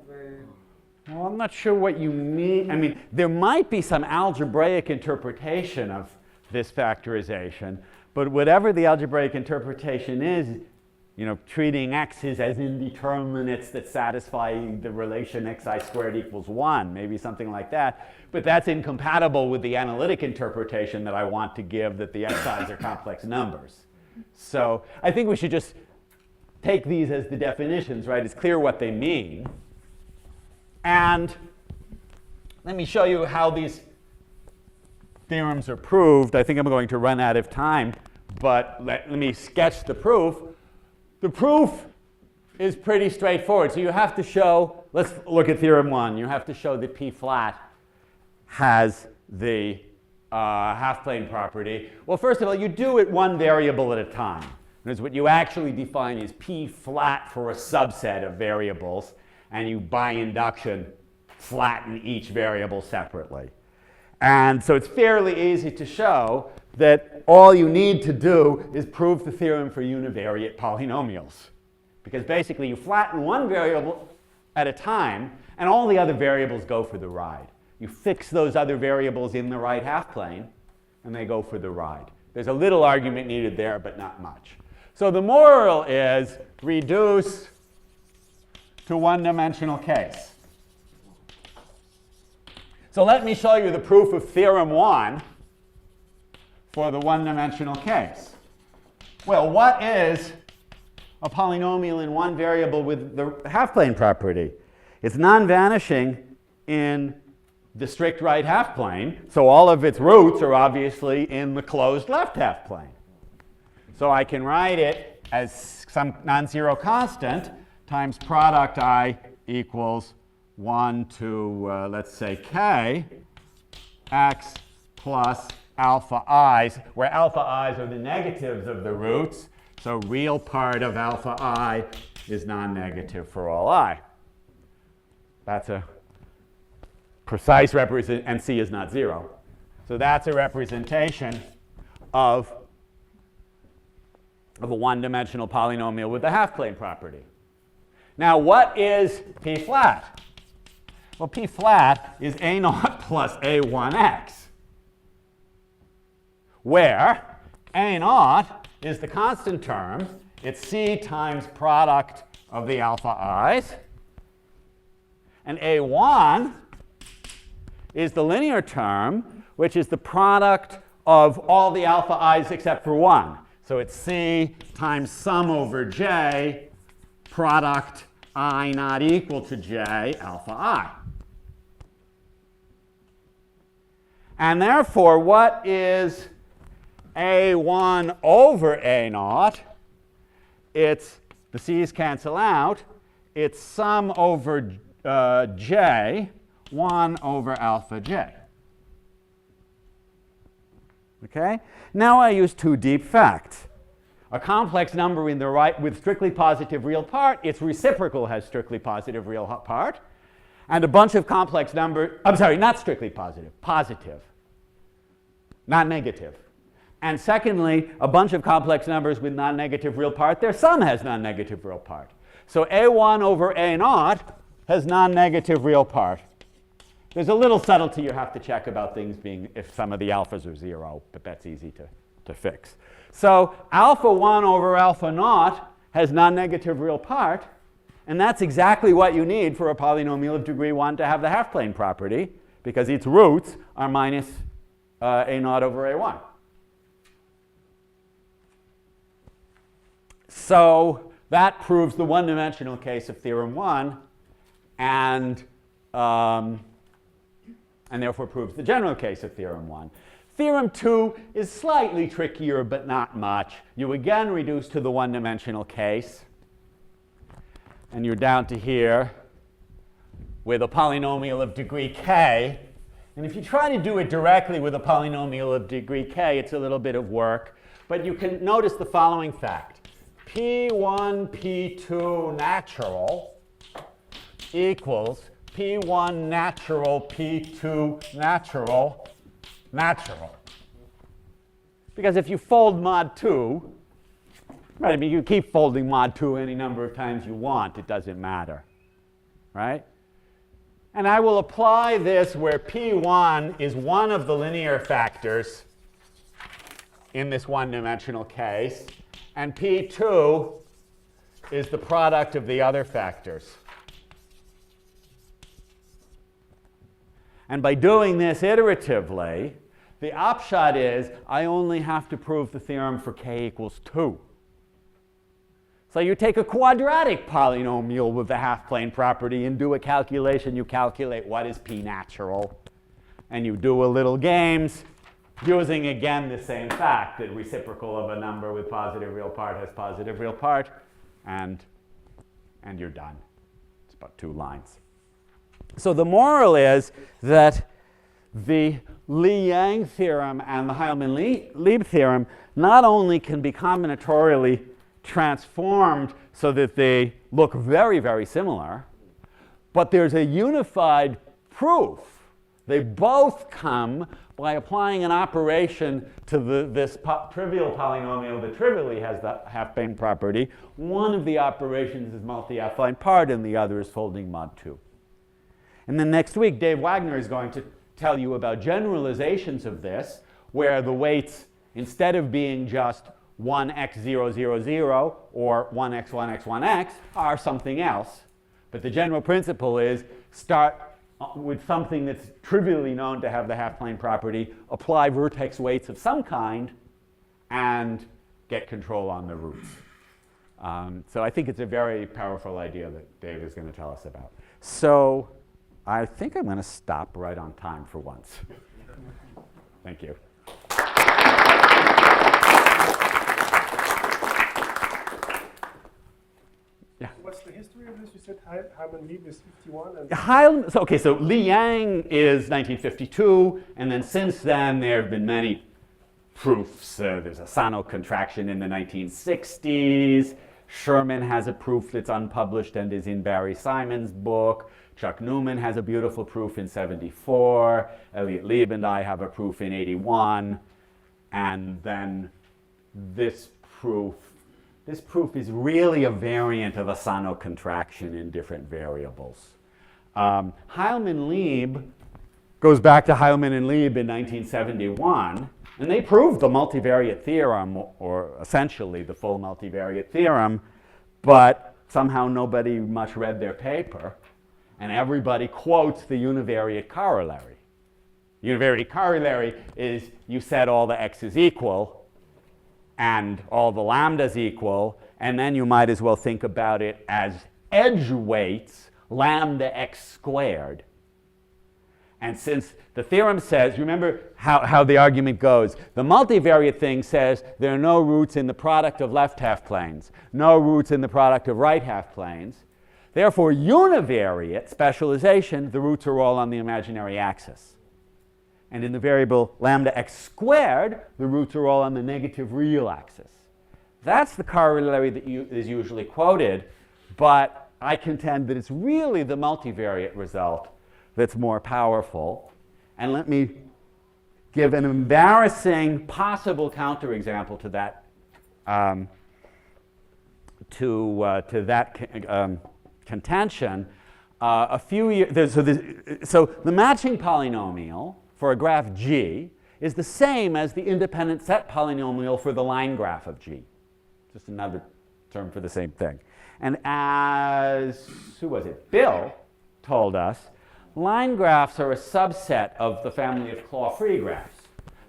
Well, I'm not sure what you mean. I mean, there might be some algebraic interpretation of this factorization, but whatever the algebraic interpretation is, you know, treating x's as indeterminates that satisfy the relation xi squared equals 1, maybe something like that. But that's incompatible with the analytic interpretation that I want to give that the xi's are complex numbers. So I think we should just take these as the definitions, right? It's clear what they mean. And let me show you how these theorems are proved. I think I'm going to run out of time, but let me sketch the proof. The proof is pretty straightforward. So you have to show, let's look at theorem 1. You have to show that P flat has the half-plane property. Well, first of all, you do it one variable at a time. Because what you actually define is P flat for a subset of variables, and you, by induction, flatten each variable separately. And so it's fairly easy to show that all you need to do is prove the theorem for univariate polynomials. Because basically you flatten one variable at a time, and all the other variables go for the ride. You fix those other variables in the right half-plane, and they go for the ride. There's a little argument needed there, but not much. So the moral is reduce to one-dimensional case. So let me show you the proof of theorem 1 for the one-dimensional case. Well, what is a polynomial in one variable with the half-plane property? It's non-vanishing in the strict right half-plane, so all of its roots are obviously in the closed left half-plane. So I can write it as some non-zero constant times product I equals 1 to, let's say, k, x plus alpha i's, where alpha i's are the negatives of the roots. So real part of alpha I is non-negative for all I. That's a precise representation, and c is not 0. So that's a representation of a one-dimensional polynomial with the half-plane property. Now, what is P flat? Well, P flat is A0 plus A1x, where A0 is the constant term. It's C times product of the alpha i's. And A1 is the linear term, which is the product of all the alpha i's except for 1. So it's C times sum over J, product I not equal to J alpha I. And therefore, what is A1 over A naught? It's, the C's cancel out, it's sum over J, 1 over alpha J. Okay? Now I use two deep facts. A complex number in the right with strictly positive real part, its reciprocal has strictly positive real part. And a bunch of complex numbers, I'm sorry, not strictly positive, positive, not negative. And secondly, a bunch of complex numbers with non-negative real part, their sum has non-negative real part. So A1 over A naught has non-negative real part. There's a little subtlety you have to check about things being if some of the alphas are 0, but that's easy to fix. So alpha 1 over alpha naught has non-negative real part, and that's exactly what you need for a polynomial of degree 1 to have the half-plane property, because its roots are minus A naught over A1. So that proves the one-dimensional case of theorem 1, and therefore proves the general case of theorem 1. Theorem 2 is slightly trickier, but not much. You again reduce to the one-dimensional case, and you're down to here with a polynomial of degree k. And if you try to do it directly with a polynomial of degree k, it's a little bit of work. But you can notice the following fact. P1, P2 natural equals P1 natural, P2 natural, natural. Because if you fold mod 2, right, I mean, you keep folding mod 2 any number of times you want, it doesn't matter, right? And I will apply this where P1 is one of the linear factors in this one-dimensional case, and P2 is the product of the other factors. And by doing this iteratively, the upshot is I only have to prove the theorem for k equals 2. So you take a quadratic polynomial with the half-plane property and do a calculation. You calculate what is p natural. And you do a little games using, again, the same fact that reciprocal of a number with positive real part has positive real part. And you're done. It's about 2 lines. So the moral is that the Li-Yang theorem and the Heilmann-Lieb theorem not only can be combinatorially transformed so that they look very, very similar, but there's a unified proof. They both come by applying an operation to this trivial polynomial that trivially has the half-plane property. One of the operations is multi-affine part, and the other is folding mod 2. And then next week, Dave Wagner is going to tell you about generalizations of this, where the weights, instead of being just 1x0, 0, 0, or 1x, 1x, 1x, are something else. But the general principle is start with something that's trivially known to have the half-plane property, apply vertex weights of some kind, and get control on the roots. So I think it's a very powerful idea that Dave is going to tell us about. So I think I'm going to stop right on time for once. Thank you. Yeah. What's the history of this? You said Heilmann-Lieb is 51? And So Li-Yang is 1952, and then since then there have been many proofs. There's a Sano contraction in the 1960s. Sherman has a proof that's unpublished and is in Barry Simon's book. Chuck Newman has a beautiful proof in 74. Elliot Lieb and I have a proof in 81. And then this proof is really a variant of a Sano contraction in different variables. Heilmann-Lieb goes back to Heilman and Lieb in 1971, and they proved the multivariate theorem, or essentially the full multivariate theorem, but somehow nobody much read their paper, and everybody quotes the univariate corollary. Univariate corollary is you set all the x's equal and all the lambdas equal, and then you might as well think about it as edge weights lambda x squared. And since the theorem says, remember how the argument goes, the multivariate thing says there are no roots in the product of left half planes, no roots in the product of right half planes. Therefore, univariate specialization, the roots are all on the imaginary axis. And in the variable lambda x squared, the roots are all on the negative real axis. That's the corollary that is usually quoted, but I contend that it's really the multivariate result that's more powerful. And let me give an embarrassing possible counterexample to that contention. A few years, so the matching polynomial for a graph G is the same as the independent set polynomial for the line graph of G. Just another term for the same thing. And as, who was it? Bill told us, line graphs are a subset of the family of claw-free graphs.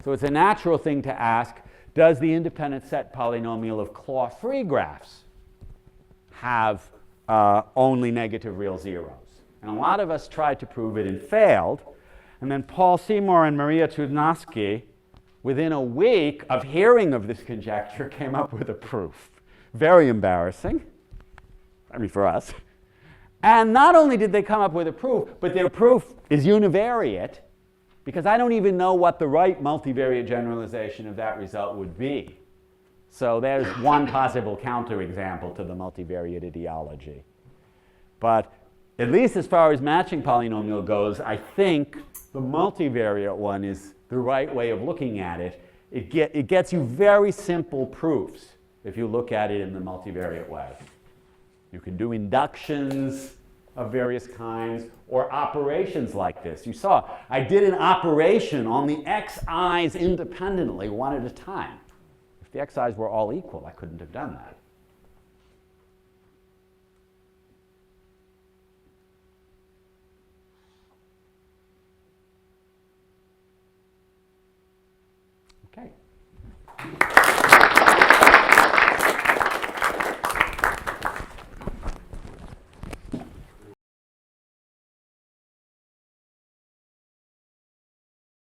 So it's a natural thing to ask, does the independent set polynomial of claw-free graphs have only negative real zeros? And a lot of us tried to prove it and failed. And then Paul Seymour and Maria Trudnovsky, within a week of hearing of this conjecture, came up with a proof. Very embarrassing, I mean for us. And not only did they come up with a proof, but their proof is univariate, because I don't even know what the right multivariate generalization of that result would be. So there's one possible counterexample to the multivariate ideology. But at least as far as matching polynomial goes, I think the multivariate one is the right way of looking at it. It gets you very simple proofs if you look at it in the multivariate way. You can do inductions of various kinds or operations like this. You saw, I did an operation on the xi's independently, one at a time. If the xi's were all equal, I couldn't have done that.